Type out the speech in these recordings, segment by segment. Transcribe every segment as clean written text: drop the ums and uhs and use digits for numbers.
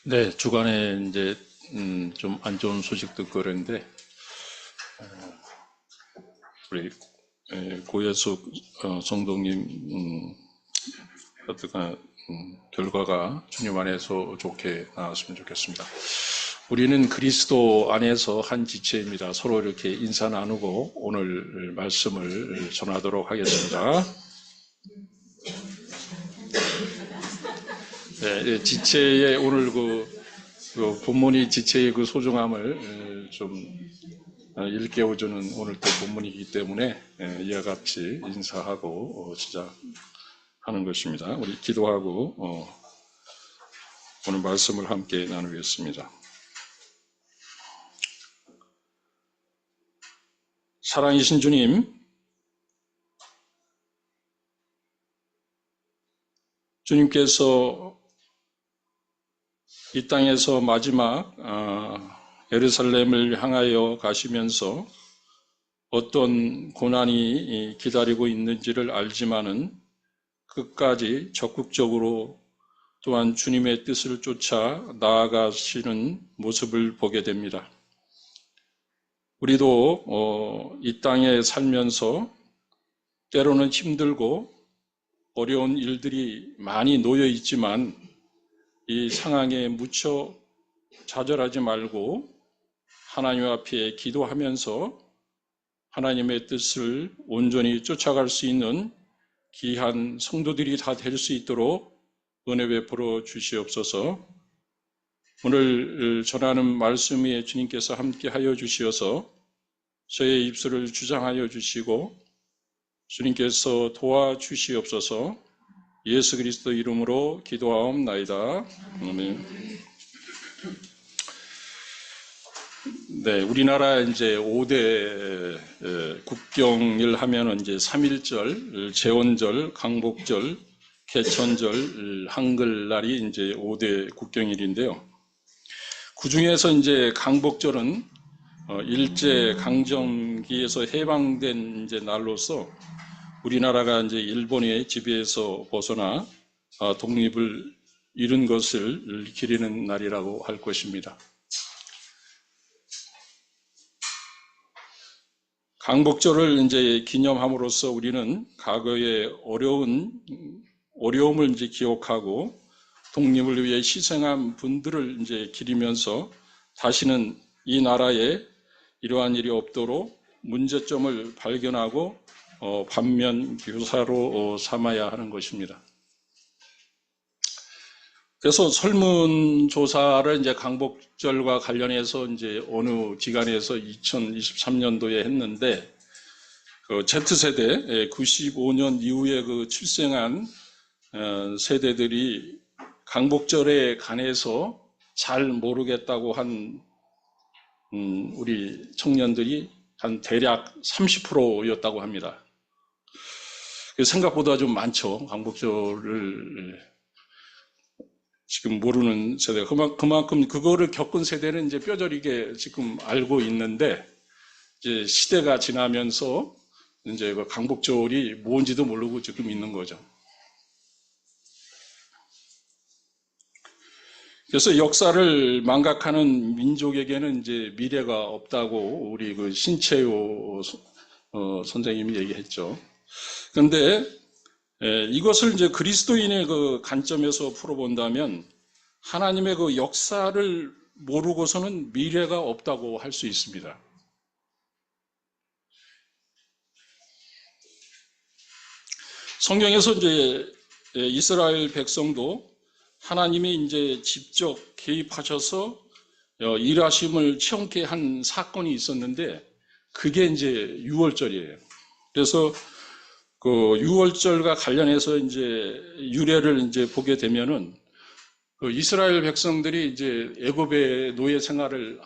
네, 주간에 이제 좀 안 좋은 소식 듣고 그랬는데 우리 고예숙 성도님 어떤 결과가 주님 안에서 좋게 나왔으면 좋겠습니다. 우리는 그리스도 안에서 한 지체입니다. 서로 이렇게 인사 나누고 오늘 말씀을 전하도록 하겠습니다. 네, 지체의 오늘 그 본문이 지체의 그 소중함을 좀 일깨워주는 오늘 또 본문이기 때문에 이와 같이 인사하고 시작하는 것입니다. 우리 기도하고 오늘 말씀을 함께 나누겠습니다. 사랑이신 주님, 주님께서 이 땅에서 마지막 예루살렘을 향하여 가시면서 어떤 고난이 기다리고 있는지를 알지만은 끝까지 적극적으로 또한 주님의 뜻을 쫓아 나아가시는 모습을 보게 됩니다. 우리도 이 땅에 살면서 때로는 힘들고 어려운 일들이 많이 놓여 있지만 이 상황에 무쳐 좌절하지 말고 하나님 앞에 기도하면서 하나님의 뜻을 온전히 쫓아갈 수 있는 귀한 성도들이 다 될 수 있도록 은혜 베풀어 주시옵소서. 오늘 전하는 말씀에 주님께서 함께 하여 주시어서 저의 입술을 주장하여 주시고 주님께서 도와주시옵소서. 예수 그리스도 이름으로 기도하옵나이다. 아멘. 네, 우리나라 이제 5대 국경일 하면은 이제 3.1절, 제원절, 강복절, 개천절, 한글날이 이제 5대 국경일인데요. 그 중에서 이제 강복절은 일제 강점기에서 해방된 이제 날로서 우리나라가 이제 일본의 지배에서 벗어나 독립을 이룬 것을 기리는 날이라고 할 것입니다. 강복절을 이제 기념함으로써 우리는 과거의 어려움을 이제 기억하고 독립을 위해 희생한 분들을 이제 기리면서 다시는 이 나라에 이러한 일이 없도록 문제점을 발견하고 반면 교사로 삼아야 하는 것입니다. 그래서 설문조사를 이제 강복절과 관련해서 이제 어느 기관에서 2023년도에 했는데, 그 Z세대, 95년 이후에 그 출생한 세대들이 강복절에 관해서 잘 모르겠다고 한 우리 청년들이 한 대략 30%였다고 합니다. 생각보다 좀 많죠. 강복절을 지금 모르는 세대가 그만큼 그거를 겪은 세대는 이제 뼈저리게 지금 알고 있는데, 이제 시대가 지나면서 이제 그 강복절이 뭔지도 모르고 지금 있는 거죠. 그래서 역사를 망각하는 민족에게는 이제 미래가 없다고 우리 그 신채호 선생님이 얘기했죠. 그런데 이것을 이제 그리스도인의 그 관점에서 풀어본다면 하나님의 그 역사를 모르고서는 미래가 없다고 할 수 있습니다. 성경에서 이제 이스라엘 백성도 하나님이 이제 직접 개입하셔서 일하심을 체험케 한 사건이 있었는데 그게 이제 유월절이에요. 그래서 그 유월절과 관련해서 이제 유래를 이제 보게 되면은 그 이스라엘 백성들이 이제 애굽의 노예 생활을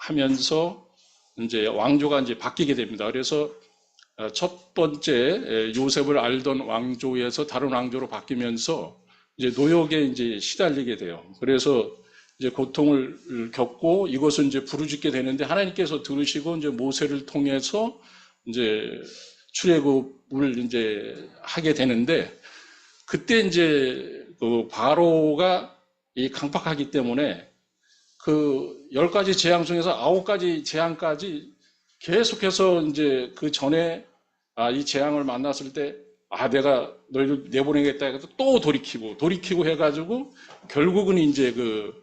하면서 이제 왕조가 이제 바뀌게 됩니다. 그래서 첫 번째 요셉을 알던 왕조에서 다른 왕조로 바뀌면서 이제 노역에 이제 시달리게 돼요. 그래서 이제 고통을 겪고 이것을 이제 부르짖게 되는데 하나님께서 들으시고 이제 모세를 통해서 이제 출애굽을 이제 하게 되는데, 그때 이제 그 바로가 이 강팍하기 때문에 그 10가지 재앙 중에서 9가지 재앙까지 계속해서 이제 그 전에 이 재앙을 만났을 때 내가 너희를 내보내겠다 해서 또 돌이키고 해가지고 결국은 이제 그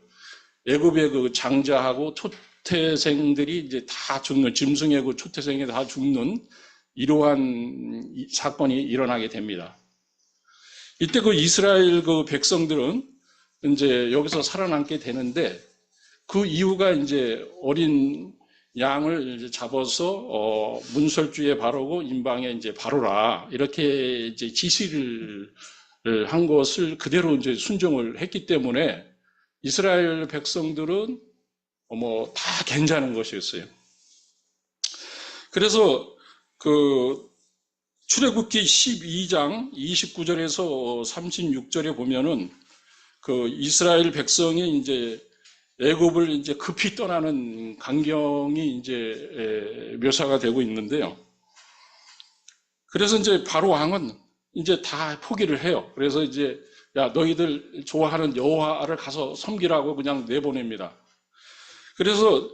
애굽의 그 장자하고 초태생들이 이제 다 죽는, 짐승의 그 초태생이 다 죽는 이러한 사건이 일어나게 됩니다. 이때 그 이스라엘 그 백성들은 이제 여기서 살아남게 되는데, 그 이유가 이제 어린 양을 이제 잡아서 문설주에 바르고 임방에 이제 바르라, 이렇게 이제 지시를 한 것을 그대로 이제 순종을 했기 때문에 이스라엘 백성들은 뭐 다 괜찮은 것이었어요. 그래서 그 출애굽기 12장 29절에서 36절에 보면은 그 이스라엘 백성이 이제 애굽을 이제 급히 떠나는 광경이 이제 묘사가 되고 있는데요. 그래서 이제 바로 왕은 이제 다 포기를 해요. 그래서 이제 야, 너희들 좋아하는 여호와를 가서 섬기라고 그냥 내보냅니다. 그래서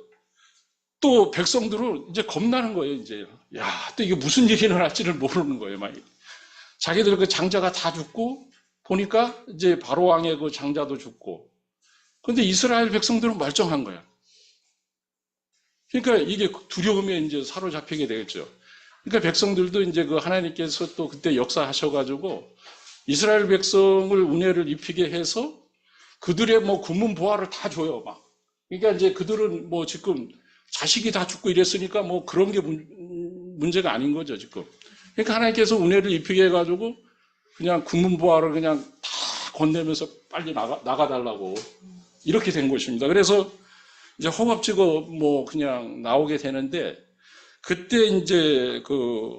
또 백성들은 이제 겁나는 거예요. 이제 야, 또 이게 무슨 일이 일어날지를 모르는 거예요. 막 자기들 그 장자가 다 죽고 보니까 이제 바로 왕의 그 장자도 죽고. 그런데 이스라엘 백성들은 멀쩡한 거야. 그러니까 이게 두려움에 이제 사로잡히게 되겠죠. 그러니까 백성들도 이제 그 하나님께서 또 그때 역사하셔가지고 이스라엘 백성을 은혜를 입히게 해서 그들의 뭐 군문 보화를 다 줘요, 막. 그러니까 이제 그들은 뭐 지금 자식이 다 죽고 이랬으니까 뭐 그런 게 문제가 아닌 거죠, 지금. 그러니까 하나님께서 은혜를 입히게 해가지고 그냥 군문 보화를 그냥 다 건네면서 빨리 나가달라고 이렇게 된 것입니다. 그래서 이제 허겁지겁 뭐 그냥 나오게 되는데, 그때 이제 그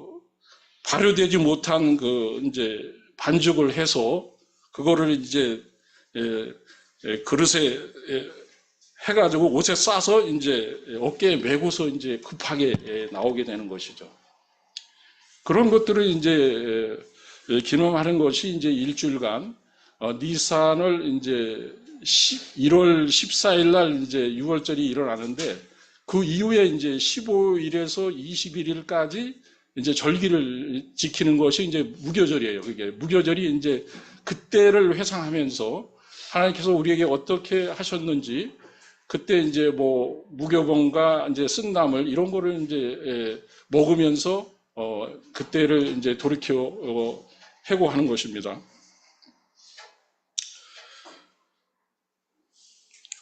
발효되지 못한 그 이제 반죽을 해서 그거를 이제 그릇에 해가지고 옷에 싸서 이제 어깨에 메고서 이제 급하게 나오게 되는 것이죠. 그런 것들을 이제 기념하는 것이 이제 일주일간 니산을 이제 1월 14일 날 이제 6월절이 일어나는데, 그 이후에 이제 15일에서 21일까지 이제 절기를 지키는 것이 이제 무교절이에요. 그게 무교절이 이제 그때를 회상하면서 하나님께서 우리에게 어떻게 하셨는지, 그때 이제 뭐 무교병과 이제 쓴나물 이런 거를 이제 먹으면서 그때를 이제 돌이켜 회고하는 것입니다.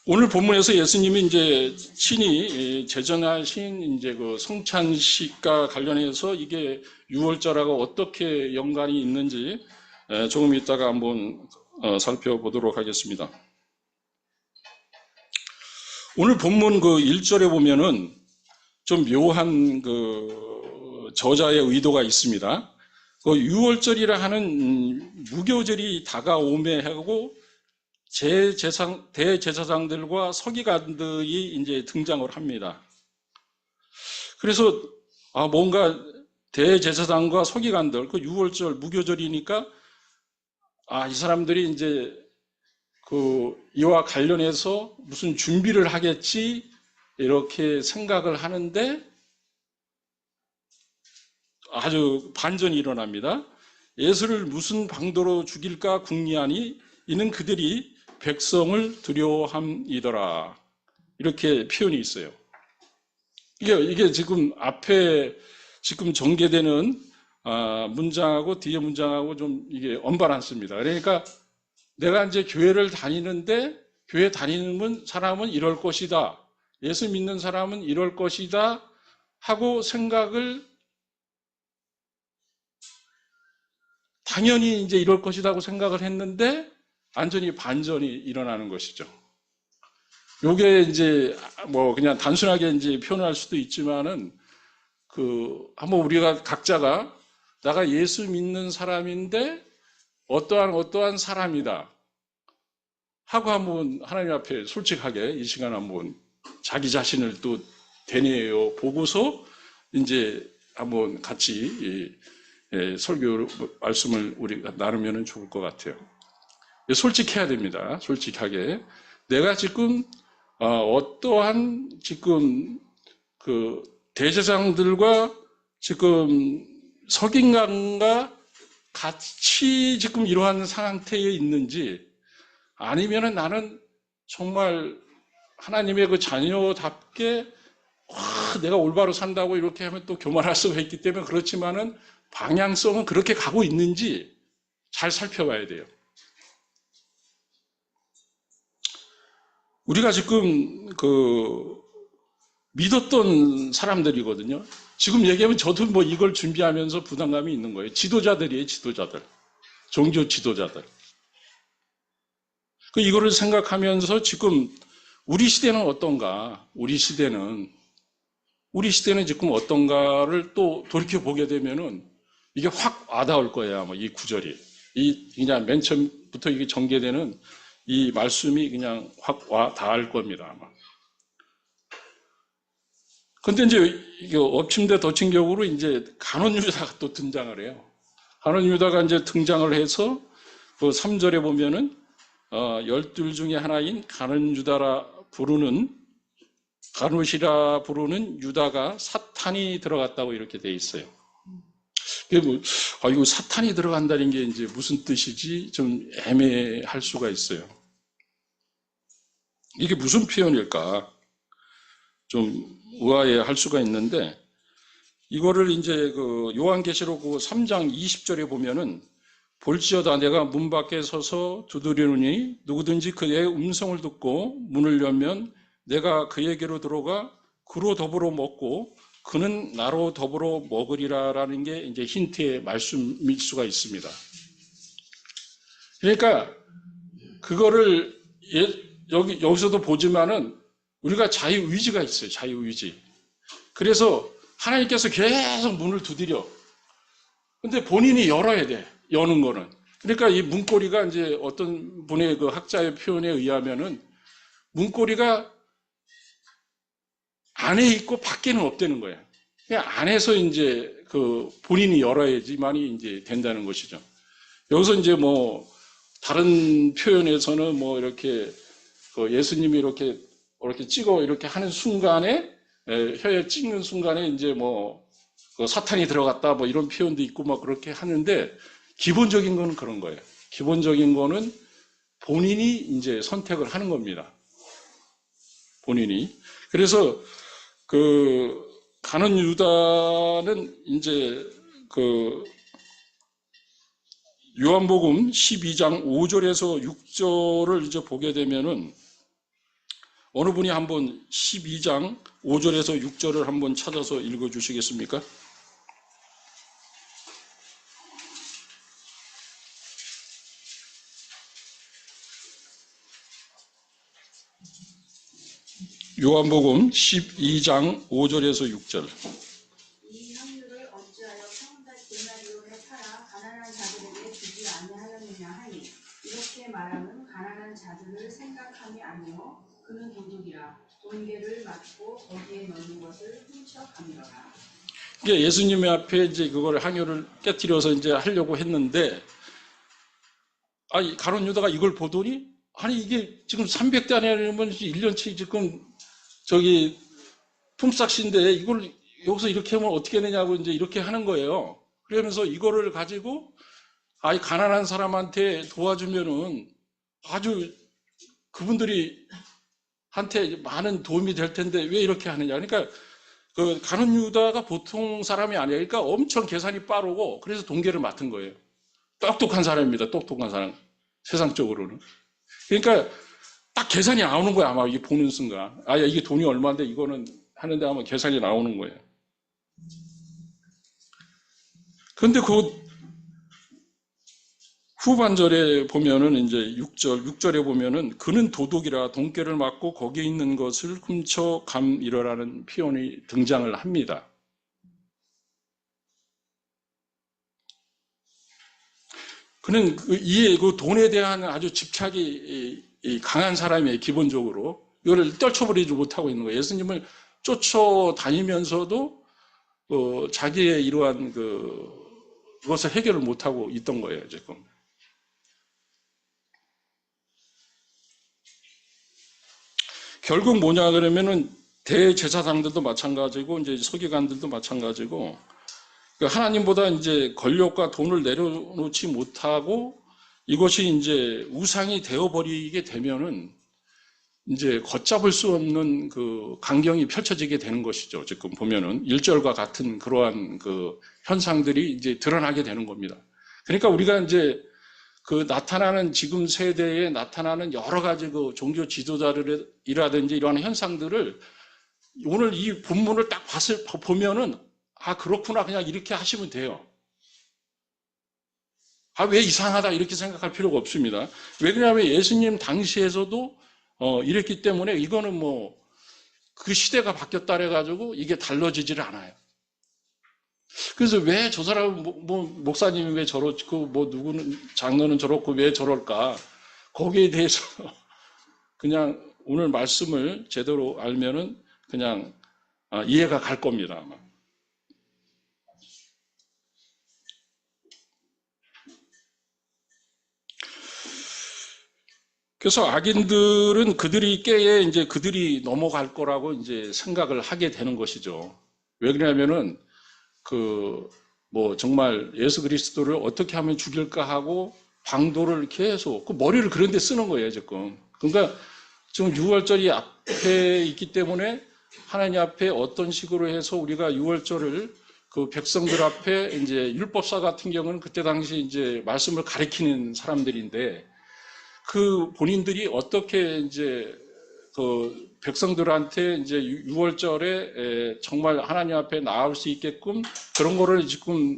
오늘 본문에서 예수님이 이제 친히 제정하신 이제 그 성찬식과 관련해서 이게 유월절하고 어떻게 연관이 있는지 조금 이따가 한번 살펴보도록 하겠습니다. 오늘 본문 그 1절에 보면은 좀 묘한 그 저자의 의도가 있습니다. 그 유월절이라 하는 무교절이 다가오매 하고 대제사장들과 서기관들이 이제 등장을 합니다. 그래서 뭔가 대제사장과 서기관들, 그 유월절 무교절이니까 이 사람들이 이제 그 이와 관련해서 무슨 준비를 하겠지 이렇게 생각을 하는데 아주 반전이 일어납니다. 예수를 무슨 방도로 죽일까 궁리하니 이는 그들이 백성을 두려워함이더라, 이렇게 표현이 있어요. 이게 지금 앞에 지금 전개되는 문장하고 뒤에 문장하고 좀 이게 언밸런스입니다. 그러니까 내가 이제 교회를 다니는데 교회 다니는 사람은 이럴 것이다, 예수 믿는 사람은 이럴 것이다 하고 생각을 당연히 이제 이럴 것이라고 생각을 했는데 완전히 반전이 일어나는 것이죠. 요게 이제 뭐 그냥 단순하게 이제 표현할 수도 있지만은 한번 우리가 각자가 내가 예수 믿는 사람인데 어떠한 사람이다 하고 한번 하나님 앞에 솔직하게 이 시간 한번 자기 자신을 또 되뇌어 보고서 이제 한번 같이 설교 말씀을 우리가 나누면 좋을 것 같아요. 솔직해야 됩니다. 솔직하게. 내가 지금 어떠한 지금 그 대제사장들과 지금 석인강과 같이 지금 이러한 상태에 있는지, 아니면은 나는 정말 하나님의 그 자녀답게 내가 올바로 산다고 이렇게 하면 또 교만할 수가 있기 때문에, 그렇지만은 방향성은 그렇게 가고 있는지 잘 살펴봐야 돼요. 우리가 지금 믿었던 사람들이거든요. 지금 얘기하면 저도 뭐 이걸 준비하면서 부담감이 있는 거예요. 지도자들이에요, 지도자들. 종교 지도자들. 이거를 생각하면서 지금 우리 시대는 어떤가? 우리 시대는 지금 어떤가를 또 돌이켜보게 되면은 이게 확 와닿을 거예요, 아마 이 구절이. 그냥 맨 처음부터 이게 전개되는 이 말씀이 그냥 확 와닿을 겁니다, 아마. 근데 이제 이게 엎침대 덮친 격으로 이제 간원유다가 또 등장을 해요. 간원유다가 이제 등장을 해서 그 3절에 보면은 12 중에 하나인 간원이라 부르는 유다가 사탄이 들어갔다고 이렇게 돼 있어요. 이거 사탄이 들어간다는 게 이제 무슨 뜻이지 좀 애매할 수가 있어요. 이게 무슨 표현일까? 좀 의아해할 수가 있는데, 이거를 이제 그 요한계시록 3장 20절에 보면은 볼지어다 내가 문 밖에 서서 두드리노니 누구든지 그의 음성을 듣고 문을 열면 내가 그에게로 들어가 그로 더불어 먹고 그는 나로 더불어 먹으리라라는 게 이제 힌트의 말씀일 수가 있습니다. 그러니까 그거를 여기서도 보지만은 우리가 자유의지가 있어요. 자유의지. 그래서 하나님께서 계속 문을 두드려. 근데 본인이 열어야 돼. 여는 거는. 그러니까 이 문고리가 이제 어떤 분의 그 학자의 표현에 의하면은 문고리가 안에 있고 밖에는 없다는 거예요. 그냥 안에서 이제 그 본인이 열어야지만이 이제 된다는 것이죠. 여기서 이제 뭐 다른 표현에서는 뭐 이렇게 그 예수님이 이렇게 찍어 이렇게 하는 순간에 혀에 찍는 순간에 이제 뭐 그 사탄이 들어갔다 뭐 이런 표현도 있고 막 그렇게 하는데, 기본적인 거는 그런 거예요. 기본적인 거는 본인이 이제 선택을 하는 겁니다. 본인이. 그래서 그 가는 유다는 이제 그 요한복음 12장 5절에서 6절을 이제 보게 되면은, 어느 분이 한번 12장 5절에서 6절을 한번 찾아서 읽어 주시겠습니까? 요한복음 12장 5절에서 6절. 이 향유를 어찌하여 평달 데나리온에 팔아 가난한 자들에게 주지 아니하였느냐 하니, 이렇게 말하는 가난한 자들을 생각함이 아니요 그는 도둑이라 돈계를 맞고 거기에 넣는 것을 훔쳐 가미러라. 이게 예수님의 앞에 이제 그걸 향유를 깨뜨려서 이제 하려고 했는데, 가룟 유다가 이걸 보더니, 아니 이게 지금 300대 아니면 1년치 지금 저기 품삯인데 이걸 여기서 이렇게 하면 어떻게 되냐고 이제 이렇게 하는 거예요. 그러면서 이거를 가지고 가난한 사람한테 도와주면은 아주 그분들이 한테 많은 도움이 될 텐데 왜 이렇게 하느냐. 그러니까 그 가룟 유다가 보통 사람이 아니에요. 그러니까 엄청 계산이 빠르고, 그래서 동계를 맡은 거예요. 똑똑한 사람입니다. 똑똑한 사람. 세상적으로는. 그러니까 딱 계산이 나오는 거야. 아마 이게 보는 순간. 이게 돈이 얼마인데 이거는 하는데 아마 계산이 나오는 거예요. 그런데 그 후반절에 보면은 이제 6절에 보면은 그는 도둑이라 돈깨를 맞고 거기에 있는 것을 훔쳐 감이러라는 표현이 등장을 합니다. 그는 그 돈에 대한 아주 집착이 강한 사람이에요. 기본적으로 이거를 떨쳐버리지 못하고 있는 거예요. 예수님을 쫓아다니면서도 자기의 이러한 그것을 해결을 못하고 있던 거예요. 지금. 결국 뭐냐 그러면은 대제사장들도 마찬가지고 이제 서기관들도 마찬가지고 하나님보다 이제 권력과 돈을 내려놓지 못하고 이것이 이제 우상이 되어버리게 되면은 이제 걷잡을 수 없는 그 광경이 펼쳐지게 되는 것이죠. 지금 보면은 1절과 같은 그러한 그 현상들이 이제 드러나게 되는 겁니다. 그러니까 우리가 이제 그 나타나는 지금 세대에 나타나는 여러 가지 그 종교 지도자들이라든지 이러한 현상들을 오늘 이 본문을 딱 보면은 아, 그렇구나. 그냥 이렇게 하시면 돼요. 아, 왜 이상하다. 이렇게 생각할 필요가 없습니다. 왜 그러냐면 예수님 당시에서도 이랬기 때문에 이거는 뭐 그 시대가 바뀌었다 해가지고 이게 달라지질 않아요. 그래서 왜 저 사람은 목사님이 왜 저렇고 뭐 누구는 장로는 저렇고 왜 저럴까? 거기에 대해서 그냥 오늘 말씀을 제대로 알면은 그냥 이해가 갈 겁니다. 아마. 그래서 악인들은 그들이 깨에 이제 그들이 넘어갈 거라고 이제 생각을 하게 되는 것이죠. 왜 그러냐면은 정말 예수 그리스도를 어떻게 하면 죽일까 하고 방도를 계속 그 머리를 그런 데 쓰는 거예요, 지금. 그러니까 지금 6월절이 앞에 있기 때문에 하나님 앞에 어떤 식으로 해서 우리가 6월절을 그 백성들 앞에 이제 율법사 같은 경우는 그때 당시 이제 말씀을 가리키는 사람들인데 그 본인들이 어떻게 이제 그 백성들한테 이제 6월절에 정말 하나님 앞에 나올 수 있게끔 그런 거를 지금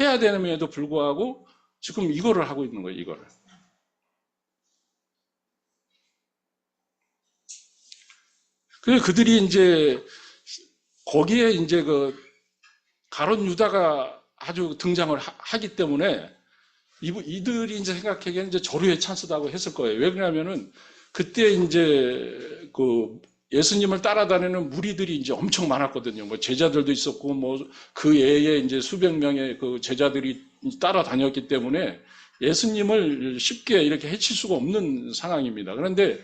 해야 되는에도 불구하고 지금 이거를 하고 있는 거예요, 이거를. 그래서 그들이 이제 거기에 이제 그 가룟 유다가 아주 등장을 하기 때문에 이들이 이제 생각하기에는 이제 조류의 찬스다고 했을 거예요. 왜 그러냐면은 그때 이제 그 예수님을 따라다니는 무리들이 이제 엄청 많았거든요. 뭐 제자들도 있었고 뭐 그 외에 이제 수백 명의 그 제자들이 따라다녔기 때문에 예수님을 쉽게 이렇게 해칠 수가 없는 상황입니다. 그런데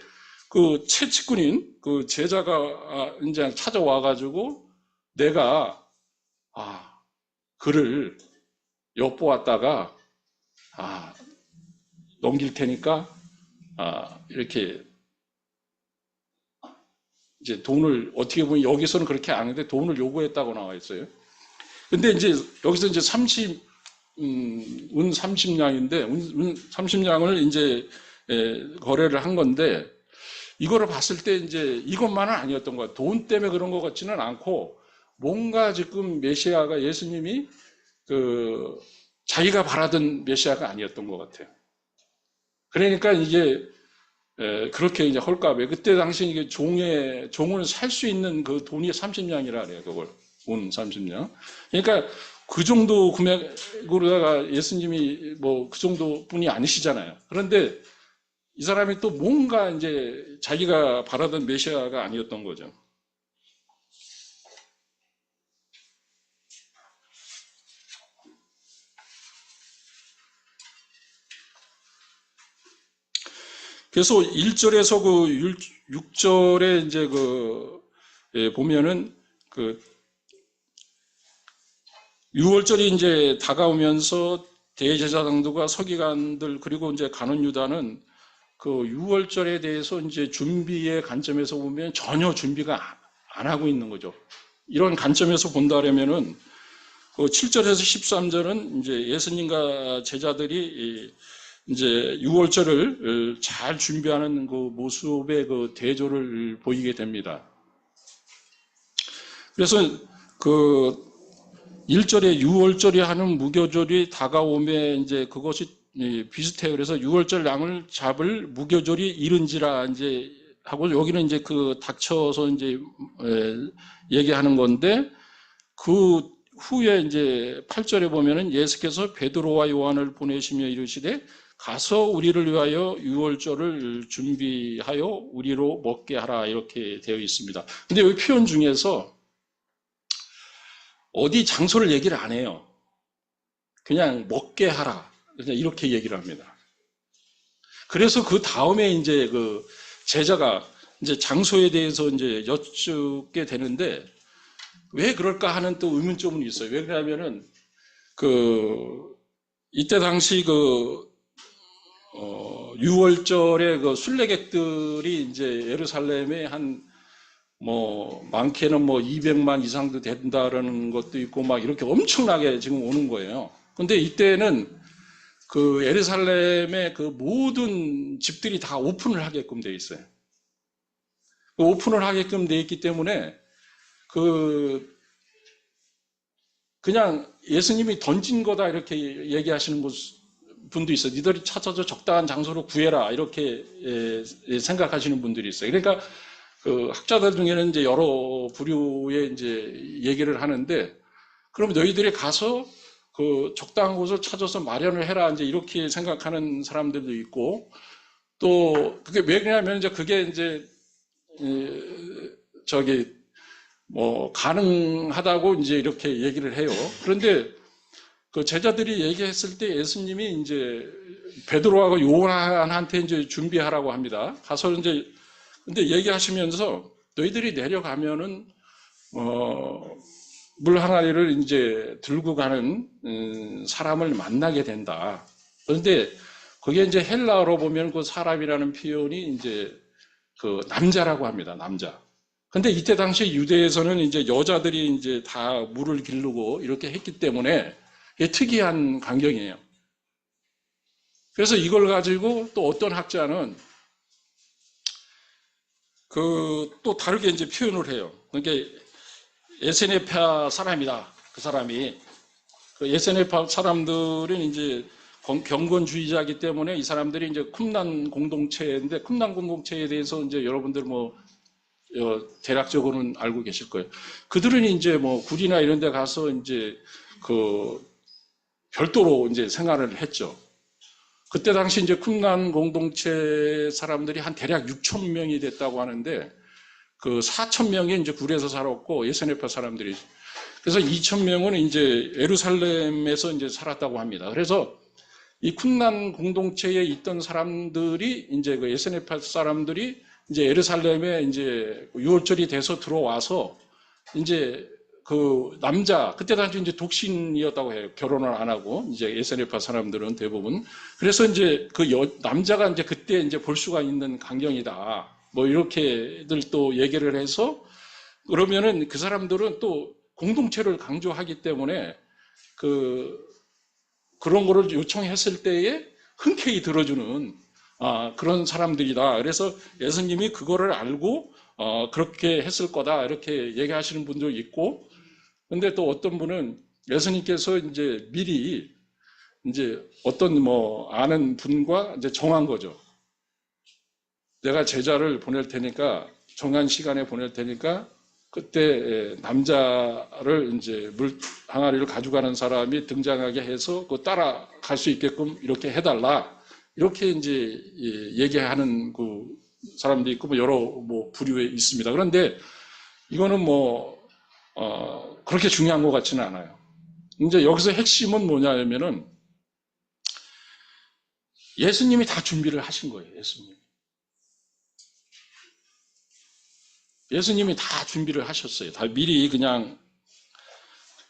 그 채찍꾼인 그 제자가 이제 찾아와 가지고 내가 그를 엿보았다가 넘길 테니까 이렇게 이제 돈을 어떻게 보면 여기서는 그렇게 안 하는데 돈을 요구했다고 나와 있어요. 근데 이제 여기서 이제 운 30냥인데 운 30냥을 이제 거래를 한 건데 이거를 봤을 때 이제 이것만은 아니었던 것 같아요. 돈 때문에 그런 것 같지는 않고 뭔가 지금 메시아가 예수님이 그 자기가 바라던 메시아가 아니었던 것 같아요. 그러니까 이게 그렇게 이제 헐값에 그때 당시 이게 종을 살 수 있는 그 돈이 30냥이라 그래요. 그걸 운 30냥. 그러니까 그 정도 금액으로다가 예수님이 뭐 그 정도뿐이 아니시잖아요. 그런데 이 사람이 또 뭔가 이제 자기가 바라던 메시아가 아니었던 거죠. 그래서 1절에서 그 6절에 이제 보면은 그 6월절이 이제 다가오면서 대제사장들과 서기관들 그리고 이제 가룟 유다는 그 6월절에 대해서 이제 준비의 관점에서 보면 전혀 준비가 안 하고 있는 거죠. 이런 관점에서 본다면은 그 7절에서 13절은 이제 예수님과 제자들이 이제 6월절을 잘 준비하는 그 모습의 그 대조를 보이게 됩니다. 그래서 그 1절에 6월절이 하는 무교절이 다가오면 이제 그것이 비슷해요. 그래서 6월절 양을 잡을 무교절이 이른지라 이제 하고 여기는 이제 그 닥쳐서 이제 얘기하는 건데 그 후에 이제 8절에 보면은 예수께서 베드로와 요한을 보내시며 이르시되 가서 우리를 위하여 6월절을 준비하여 우리로 먹게 하라 이렇게 되어 있습니다. 근데 여기 표현 중에서 어디 장소를 얘기를 안 해요. 그냥 먹게 하라. 그냥 이렇게 얘기를 합니다. 그래서 그 다음에 이제 그 제자가 이제 장소에 대해서 이제 여쭙게 되는데 왜 그럴까 하는 또 의문점은 있어요. 왜 그러냐면은 이때 당시 6월절에 그 순례객들이 이제 예루살렘에 많게는 200만 이상도 된다라는 것도 있고 막 이렇게 엄청나게 지금 오는 거예요. 근데 이때는 그 예루살렘의 그 모든 집들이 다 오픈을 하게끔 돼 있어요. 오픈을 하게끔 돼 있기 때문에 그냥 예수님이 던진 거다 이렇게 얘기하시는 분도 있어요. 니들이 찾아서 적당한 장소로 구해라 이렇게 생각하시는 분들이 있어요. 그러니까 그 학자들 중에는 이제 여러 부류의 이제 얘기를 하는데, 그럼 너희들이 가서 그 적당한 곳을 찾아서 마련을 해라 이제 이렇게 생각하는 사람들도 있고, 또 그게 왜 그러냐면 이제 그게 이제 가능하다고 이제 이렇게 얘기를 해요. 그런데 그 제자들이 얘기했을 때 예수님이 이제 베드로하고 요한한테 이제 준비하라고 합니다. 가서 이제 근데 얘기하시면서 너희들이 내려가면은 물 항아리를 이제 들고 가는 사람을 만나게 된다. 그런데 그게 이제 헬라어로 보면 그 사람이라는 표현이 이제 그 남자라고 합니다. 남자. 근데 이때 당시 유대에서는 이제 여자들이 이제 다 물을 기르고 이렇게 했기 때문에 이게 특이한 광경이에요. 그래서 이걸 가지고 또 어떤 학자는 또 다르게 이제 표현을 해요. 그러니까 에세네파 사람이다. 그 사람이. 그 에세네파 사람들은 이제 경건주의자이기 때문에 이 사람들이 이제 쿰난 공동체인데, 쿰난 공동체에 대해서 이제 여러분들 대략적으로는 알고 계실 거예요. 그들은 이제 굴이나 이런 데 가서 이제 별도로 이제 생활을 했죠. 그때 당시 이제 쿰난 공동체 사람들이 한 대략 6천 명이 됐다고 하는데, 그 4천 명이 이제 굴에서 살았고, 예세네파 사람들이. 그래서 2천 명은 이제 예루살렘에서 이제 살았다고 합니다. 그래서 이 쿰난 공동체에 있던 사람들이 이제 그 예세네파 사람들이 이제 예루살렘에 이제 6월절이 돼서 들어와서 이제 그 남자, 그때 당시 이제 독신이었다고 해요. 결혼을 안 하고, 이제 예세네파 사람들은 대부분. 그래서 이제 남자가 이제 그때 이제 볼 수가 있는 광경이다. 이렇게들 또 얘기를 해서, 그러면은 그 사람들은 또 공동체를 강조하기 때문에 그런 거를 요청했을 때에 흔쾌히 들어주는 그런 사람들이다. 그래서 예수님이 그거를 알고 그렇게 했을 거다 이렇게 얘기하시는 분도 있고, 근데 또 어떤 분은 예수님께서 이제 미리 이제 어떤 아는 분과 이제 정한 거죠. 내가 제자를 보낼 테니까, 정한 시간에 보낼 테니까 그때 남자를 이제 물 항아리를 가져가는 사람이 등장하게 해서 따라갈 수 있게끔 이렇게 해달라. 이렇게 이제 얘기하는 그 사람도 있고 여러 부류에 있습니다. 그런데 이거는 그렇게 중요한 것 같지는 않아요. 이제 여기서 핵심은 뭐냐면은 예수님이 다 준비를 하신 거예요. 예수님이 다 준비를 하셨어요. 다 미리 그냥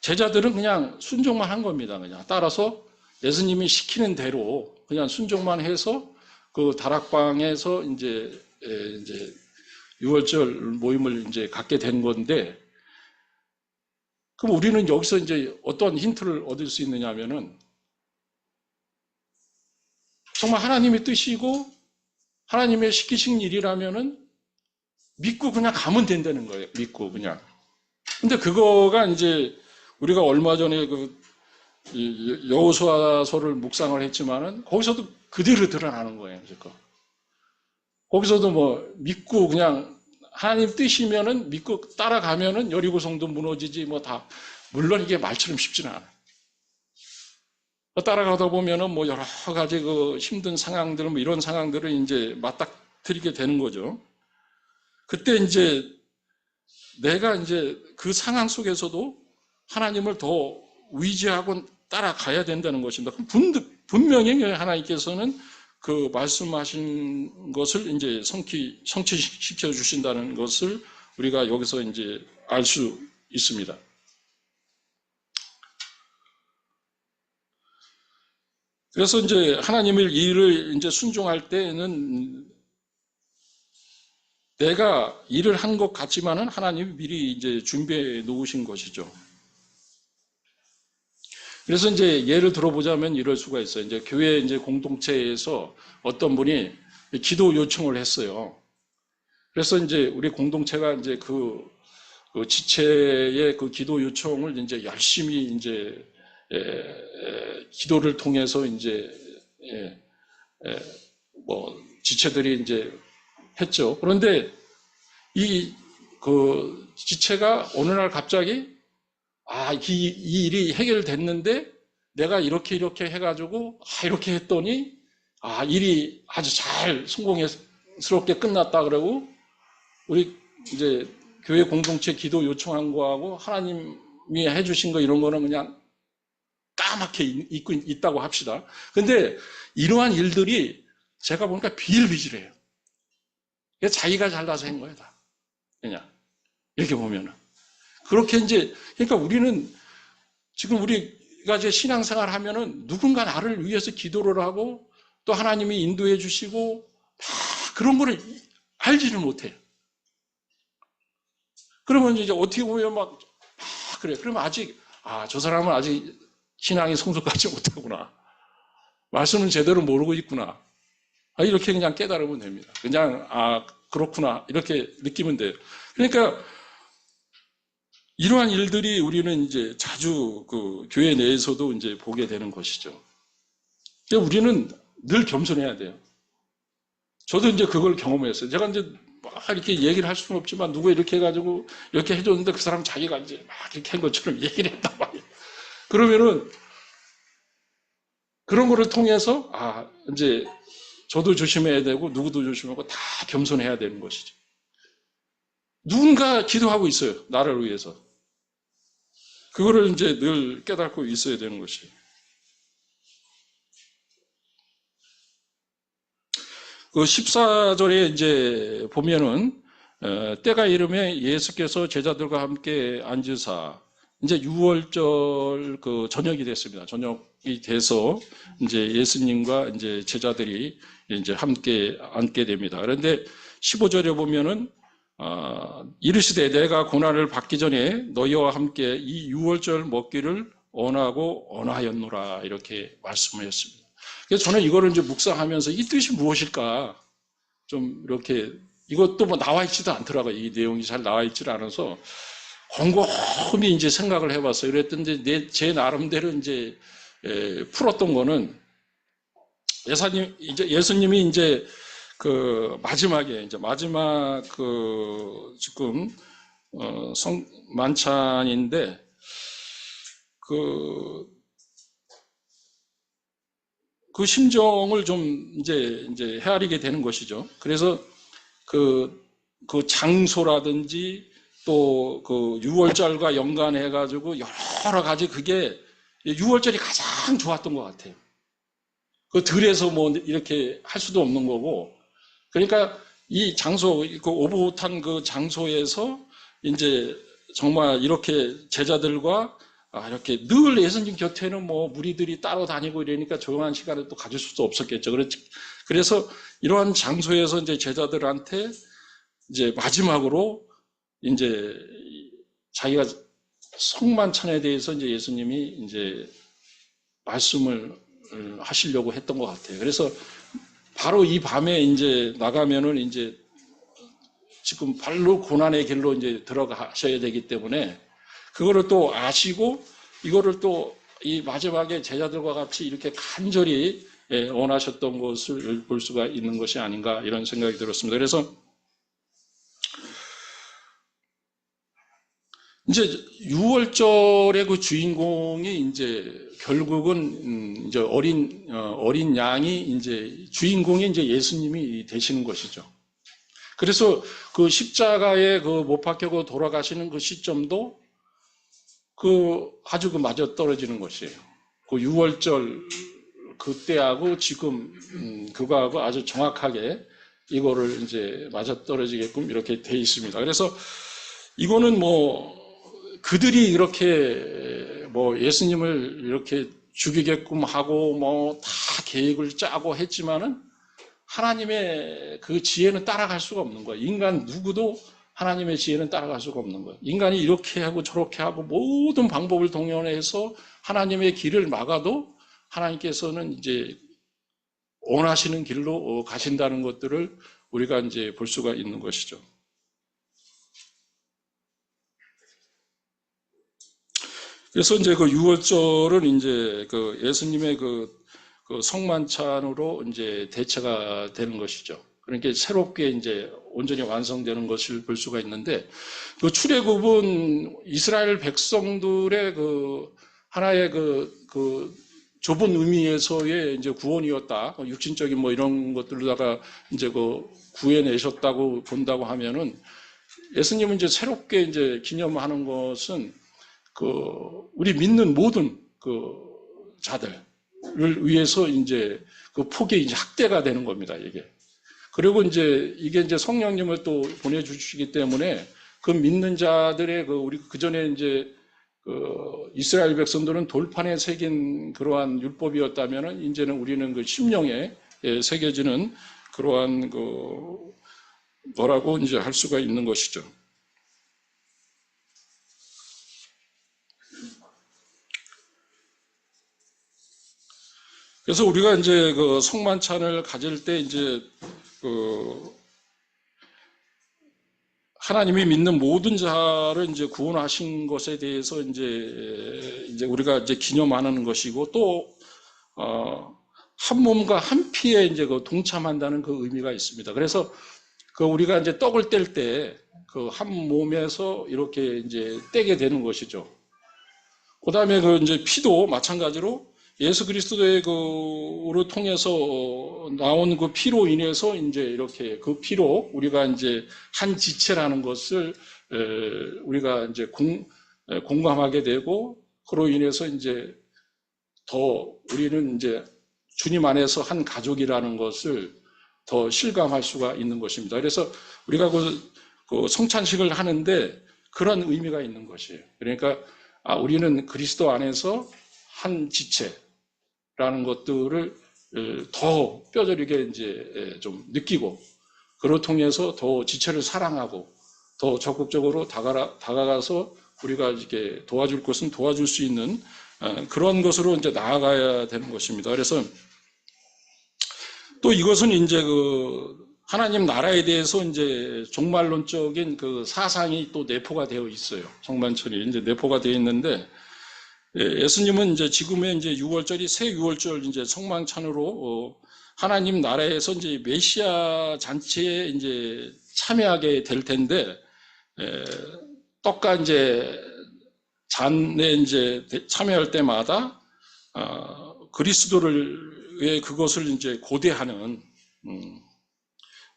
제자들은 그냥 순종만 한 겁니다. 그냥 따라서 예수님이 시키는 대로 그냥 순종만 해서 그 다락방에서 이제 6월절 모임을 이제 갖게 된 건데, 그럼 우리는 여기서 이제 어떤 힌트를 얻을 수 있느냐 하면은 정말 하나님의 뜻이고 하나님의 시키신 일이라면은 믿고 그냥 가면 된다는 거예요. 믿고 그냥. 근데 그거가 이제 우리가 얼마 전에 그 여호수아서를 묵상을 했지만은 거기서도 그대로 드러나는 거예요. 거기서도 믿고 그냥 하나님 뜻이면은 믿고 따라가면은 여리고성도 무너지지 다. 물론 이게 말처럼 쉽지는 않아요. 따라가다 보면은 여러 가지 그 힘든 상황들 이런 상황들을 이제 맞닥뜨리게 되는 거죠. 그때 이제 내가 이제 그 상황 속에서도 하나님을 더 의지하고 따라가야 된다는 것입니다. 분명히 하나님께서는 그 말씀하신 것을 이제 성취시켜 주신다는 것을 우리가 여기서 이제 알 수 있습니다. 그래서 이제 하나님의 일을 이제 순종할 때는 내가 일을 한 것 같지만은 하나님이 미리 이제 준비해 놓으신 것이죠. 그래서 이제 예를 들어보자면 이럴 수가 있어요. 이제 교회 이제 공동체에서 어떤 분이 기도 요청을 했어요. 그래서 이제 우리 공동체가 이제 그 지체의 그 기도 요청을 이제 열심히 이제 기도를 통해서 이제 뭐 지체들이 이제 했죠. 그런데 이 그 지체가 어느 날 갑자기 이 일이 해결됐는데 내가 이렇게 해가지고 이렇게 했더니 일이 아주 잘 성공스럽게 끝났다 그러고 우리 이제 교회 공동체 기도 요청한 거하고 하나님이 해주신 거 이런 거는 그냥 까맣게 잊고 있다고 합시다. 근데 이러한 일들이 제가 보니까 비일비재해요. 자기가 잘나서 한 거예요, 다. 그냥 이렇게 보면은 그렇게 이제 그러니까 우리는 지금 우리가 이제 신앙생활 하면은 누군가 나를 위해서 기도를 하고 또 하나님이 인도해 주시고 다 그런 거를 알지를 못해요. 그러면 이제 어떻게 보면 막 그래. 그러면 아직 저 사람은 아직 신앙이 성숙하지 못하구나. 말씀은 제대로 모르고 있구나. 이렇게 그냥 깨달으면 됩니다. 그냥 그렇구나 이렇게 느끼면 돼요. 그러니까 이러한 일들이 우리는 이제 자주 그 교회 내에서도 이제 보게 되는 것이죠. 그러니까 우리는 늘 겸손해야 돼요. 저도 이제 그걸 경험했어요. 제가 이제 막 이렇게 얘기를 할 수는 없지만 누구 이렇게 해가지고 이렇게 해줬는데 그 사람 자기가 이제 막 이렇게 한 것처럼 얘기를 했단 말이에요. 그러면은 그런 거를 통해서 이제 저도 조심해야 되고 누구도 조심하고 다 겸손해야 되는 것이죠. 누군가 기도하고 있어요. 나를 위해서. 그거를 이제 늘 깨닫고 있어야 되는 것이에요. 그 14절에 이제 보면은 때가 이르매 예수께서 제자들과 함께 앉으사 이제 6월절 그 저녁이 됐습니다. 저녁이 돼서 이제 예수님과 이제 제자들이 이제 함께 앉게 됩니다. 그런데 15절에 보면은 이르시되 내가 고난을 받기 전에 너희와 함께 이 6월절 먹기를 원하였노라 이렇게 말씀을 했습니다. 그래서 저는 이거를 이제 묵상하면서 이 뜻이 무엇일까 좀 이렇게 이것도 뭐 나와 있지도 않더라고요. 이 내용이 잘 나와 있지를 않아서 곰곰이 이제 생각을 해봤어요. 그랬더니 제 나름대로 이제 풀었던 거는 예수님이 이제 그 마지막에 이제 마지막 그 지금 만찬인데 그 심정을 좀 이제 헤아리게 되는 것이죠. 그래서 그 장소라든지 또 그 6월절과 연관해가지고 여러 가지 그게 6월절이 가장 좋았던 것 같아요. 그 들에서 뭐 이렇게 할 수도 없는 거고. 그러니까 이 장소, 그 오붓한 그 장소에서 이제 정말 이렇게 제자들과 이렇게 늘 예수님 곁에는 뭐 무리들이 따로 다니고 이러니까 조용한 시간을 또 가질 수도 없었겠죠. 그래서 이러한 장소에서 이제 제자들한테 이제 마지막으로 이제 자기가 성만찬에 대해서 이제 예수님이 이제 말씀을 하시려고 했던 것 같아요. 그래서 바로 이 밤에 이제 나가면은 이제 지금 발로 고난의 길로 이제 들어가셔야 되기 때문에 그거를 또 아시고 이거를 또 이 마지막에 제자들과 같이 이렇게 간절히 원하셨던 것을 볼 수가 있는 것이 아닌가 이런 생각이 들었습니다. 그래서 이제 6월절의 그 주인공이 이제 결국은 이제 어린 양이 이제 주인공이 이제 예수님이 되시는 것이죠. 그래서 그 십자가에 그 못 박히고 돌아가시는 그 시점도 아주 맞아 떨어지는 것이에요. 그 6월절 그때하고 지금 그거하고 아주 정확하게 이거를 이제 맞아떨어지게끔 이렇게 돼 있습니다. 그래서 이거는 뭐 그들이 이렇게 뭐 예수님을 이렇게 죽이게끔 하고 뭐 다 계획을 짜고 했지만은 하나님의 그 지혜는 따라갈 수가 없는 거예요. 인간 누구도 하나님의 지혜는 따라갈 수가 없는 거예요. 인간이 이렇게 하고 저렇게 하고 모든 방법을 동원해서 하나님의 길을 막아도 하나님께서는 이제 원하시는 길로 가신다는 것들을 우리가 이제 볼 수가 있는 것이죠. 그래서 이제 그 6월절은 이제 그 예수님의 그 성만찬으로 이제 대체가 되는 것이죠. 그러니까 새롭게 이제 온전히 완성되는 것을 볼 수가 있는데, 그 출애굽은 이스라엘 백성들의 그 하나의 그 좁은 의미에서의 이제 구원이었다. 육신적인 뭐 이런 것들로다가 이제 그 구해내셨다고 본다고 하면은, 예수님은 이제 새롭게 이제 기념하는 것은 그 우리 믿는 모든 그 자들을 위해서 이제 그 폭이 이제 확대가 되는 겁니다, 이게. 그리고 이제 이게 이제 성령님을 또 보내주시기 때문에 그 믿는 자들의 그 우리 그 전에 이제 그 이스라엘 백성들은 돌판에 새긴 그러한 율법이었다면은 이제는 우리는 그 심령에 새겨지는 그러한 그 뭐라고 이제 할 수가 있는 것이죠. 그래서 우리가 이제 그 성만찬을 가질 때 이제 그 하나님이 믿는 모든 자를 이제 구원하신 것에 대해서 이제 우리가 이제 기념하는 것이고, 또 한 몸과 한 피에 이제 그 동참한다는 그 의미가 있습니다. 그래서 그 우리가 이제 떡을 뗄 때 그 한 몸에서 이렇게 이제 떼게 되는 것이죠. 그 다음에 그 이제 피도 마찬가지로 예수 그리스도의 그로 통해서 나온 그 피로 인해서 이제 이렇게 그 피로 우리가 이제 한 지체라는 것을 우리가 이제 공감하게 되고, 그로 인해서 이제 더 우리는 이제 주님 안에서 한 가족이라는 것을 더 실감할 수가 있는 것입니다. 그래서 우리가 그 성찬식을 하는데 그런 의미가 있는 것이에요. 그러니까 우리는 그리스도 안에서 한 지체라는 것들을 더 뼈저리게 이제 좀 느끼고, 그로 통해서 더 지체를 사랑하고 더 적극적으로 다가가서 우리가 이렇게 도와줄 것은 도와줄 수 있는 그런 것으로 이제 나아가야 되는 것입니다. 그래서 또 이것은 이제 그 하나님 나라에 대해서 이제 종말론적인 그 사상이 또 내포가 되어 있어요. 성만찬이 이제 내포가 되어 있는데, 예수님은 이제 지금의 이제 6월절이 새 6월절 이제 성만찬으로 하나님 나라에서 이제 메시아 잔치에 이제 참여하게 될 텐데, 떡과 이제 잔에 이제 참여할 때마다 그리스도를 그것을 이제 고대하는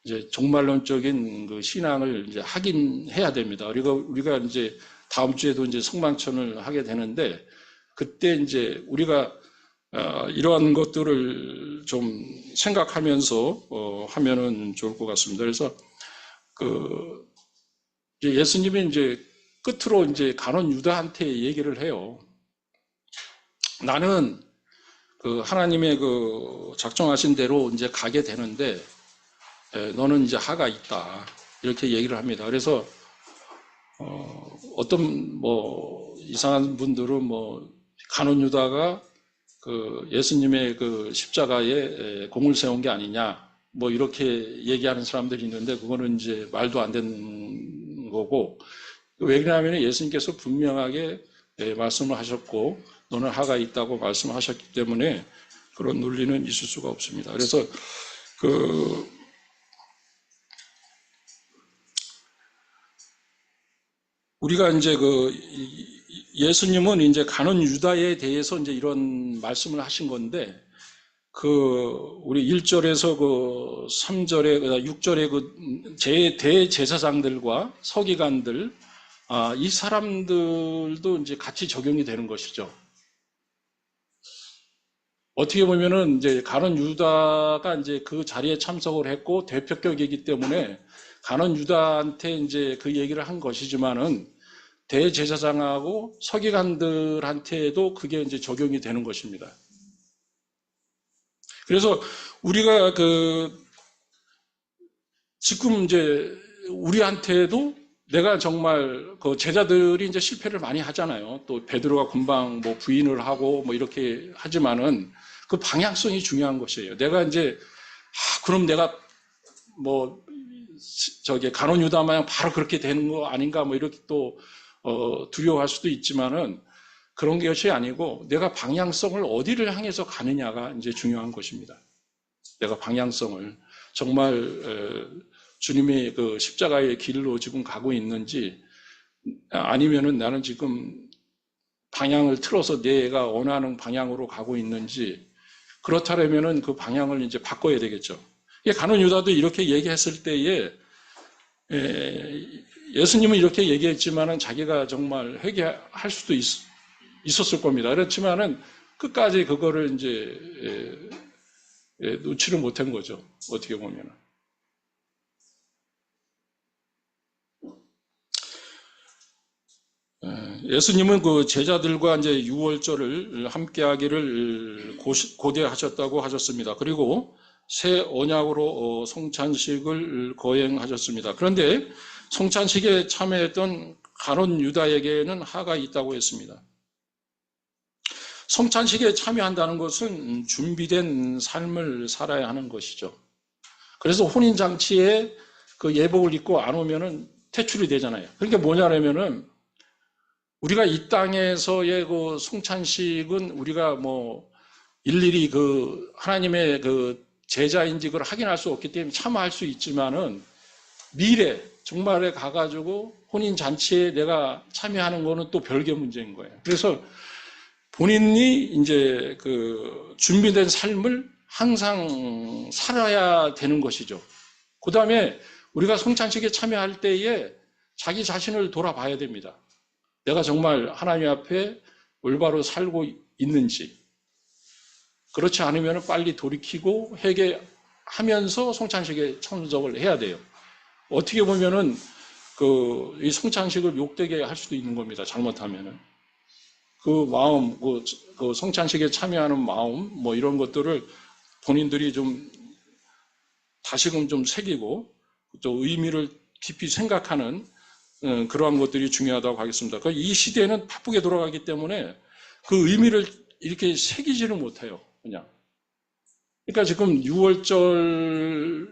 이제 종말론적인 그 신앙을 이제 하긴 해야 됩니다. 우리가 이제 다음 주에도 이제 성만찬을 하게 되는데, 그때 이제 우리가 이러한 것들을 좀 생각하면서 하면은 좋을 것 같습니다. 그래서 그 예수님이 이제 끝으로 이제 간원 유다한테 얘기를 해요. 나는 그 하나님의 그 작정하신 대로 이제 가게 되는데 너는 이제 하가 있다, 이렇게 얘기를 합니다. 그래서 어떤 뭐 이상한 분들은 뭐 간원 유다가 그 예수님의 그 십자가에 공을 세운 게 아니냐, 뭐 이렇게 얘기하는 사람들이 있는데, 그거는 이제 말도 안 되는 거고, 왜냐하면 예수님께서 분명하게 말씀을 하셨고 너는 하가 있다고 말씀하셨기 때문에 그런 논리는 있을 수가 없습니다. 그래서 우리가 이제 예수님은 이제 간원 유다에 대해서 이제 이런 말씀을 하신 건데, 우리 1절에서 3절에 6절에 대제사장들과 서기관들, 이 사람들도 이제 같이 적용이 되는 것이죠. 어떻게 보면은 이제 가룟 유다가 이제 그 자리에 참석을 했고 대표격이기 때문에 가룟 유다한테 이제 그 얘기를 한 것이지만은 대제사장하고 서기관들한테도 그게 이제 적용이 되는 것입니다. 그래서 우리가 지금 이제 우리한테도 내가 정말 그 제자들이 이제 실패를 많이 하잖아요. 또 베드로가 금방 뭐 부인을 하고 뭐 이렇게 하지만은 그 방향성이 중요한 것이에요. 내가 이제 그럼 내가 뭐 가룟 유다 마냥 바로 그렇게 되는 거 아닌가 뭐 이렇게 또 두려워할 수도 있지만은 그런 것이 아니고 내가 방향성을 어디를 향해서 가느냐가 이제 중요한 것입니다. 내가 방향성을 정말 주님의 그 십자가의 길로 지금 가고 있는지 아니면은 나는 지금 방향을 틀어서 내가 원하는 방향으로 가고 있는지 그렇다면은 그 방향을 이제 바꿔야 되겠죠. 가룟 유다도 이렇게 얘기했을 때에 예수님은 이렇게 얘기했지만은 자기가 정말 회개할 수도 있었을 겁니다. 그렇지만은 끝까지 그거를 이제 놓지를 못한 거죠. 어떻게 보면은. 예수님은 그 제자들과 이제 유월절을 함께하기를 고대하셨다고 하셨습니다. 그리고 새 언약으로 성찬식을 거행하셨습니다. 그런데 성찬식에 참여했던 가룟 유다에게는 하가 있다고 했습니다. 성찬식에 참여한다는 것은 준비된 삶을 살아야 하는 것이죠. 그래서 혼인잔치에 그 예복을 입고 안 오면은 퇴출이 되잖아요. 그러니까 뭐냐면은 우리가 이 땅에서의 그 성찬식은 우리가 뭐 일일이 그 하나님의 그 제자인지 그걸 확인할 수 없기 때문에 참여할 수 있지만은 미래 정말에 가가지고 혼인잔치에 내가 참여하는 거는 또 별개 문제인 거예요. 그래서 본인이 이제 그 준비된 삶을 항상 살아야 되는 것이죠. 그 다음에 우리가 성찬식에 참여할 때에 자기 자신을 돌아봐야 됩니다. 내가 정말 하나님 앞에 올바로 살고 있는지. 그렇지 않으면 빨리 돌이키고 회개하면서 성찬식에 참석을 해야 돼요. 어떻게 보면은 이 성찬식을 욕되게 할 수도 있는 겁니다. 잘못하면은. 그 마음, 그 성찬식에 참여하는 마음, 뭐 이런 것들을 본인들이 좀 다시금 좀 새기고 또 의미를 깊이 생각하는 그러한 것들이 중요하다고 하겠습니다. 이 시대는 바쁘게 돌아가기 때문에 그 의미를 이렇게 새기지는 못해요. 그냥. 그러니까 지금 6월절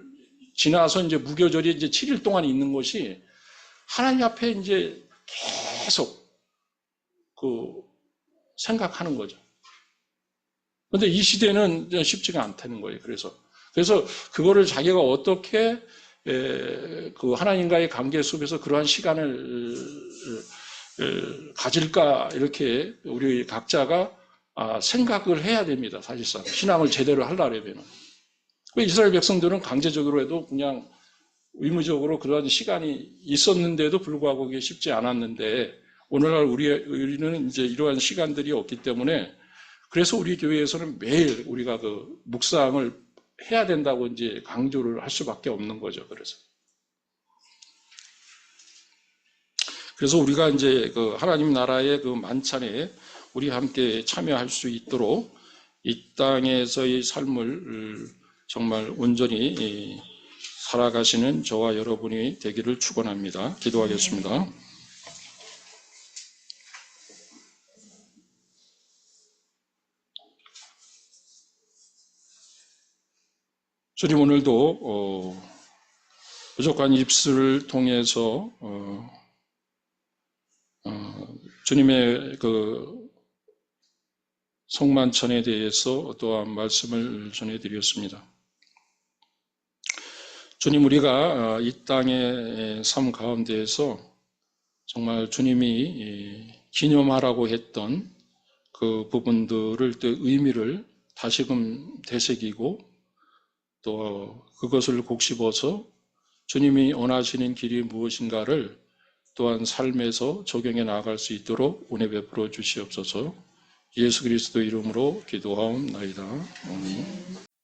지나서 이제 무교절이 이제 7일 동안 있는 것이 하나님 앞에 이제 계속 생각하는 거죠. 그런데 이 시대는 쉽지가 않다는 거예요. 그래서 그거를 자기가 어떻게 그 하나님과의 관계 속에서 그러한 시간을 가질까 이렇게 우리 각자가 생각을 해야 됩니다. 사실상 신앙을 제대로 하려면 이스라엘 백성들은 강제적으로 해도 그냥 의무적으로 그러한 시간이 있었는데도 불구하고 그게 쉽지 않았는데 오늘날 우리는 이제 이러한 시간들이 없기 때문에 그래서 우리 교회에서는 매일 우리가 그 묵상을 해야 된다고 이제 강조를 할 수밖에 없는 거죠. 그래서 우리가 이제 그 하나님 나라의 그 만찬에 우리 함께 참여할 수 있도록 이 땅에서의 삶을 정말 온전히 살아가시는 저와 여러분이 되기를 축원합니다. 기도하겠습니다. 주님 오늘도 부족한 입술을 통해서 주님의 그 성만찬에 대해서 또한 말씀을 전해드렸습니다. 주님 우리가 이 땅의 삶 가운데에서 정말 주님이 기념하라고 했던 그 부분들을 또 의미를 다시금 되새기고 또 그것을 곱씹어서 주님이 원하시는 길이 무엇인가를 또한 삶에서 적용해 나아갈 수 있도록 은혜 베풀어 주시옵소서. 예수 그리스도 이름으로 기도하옵나이다. 아멘.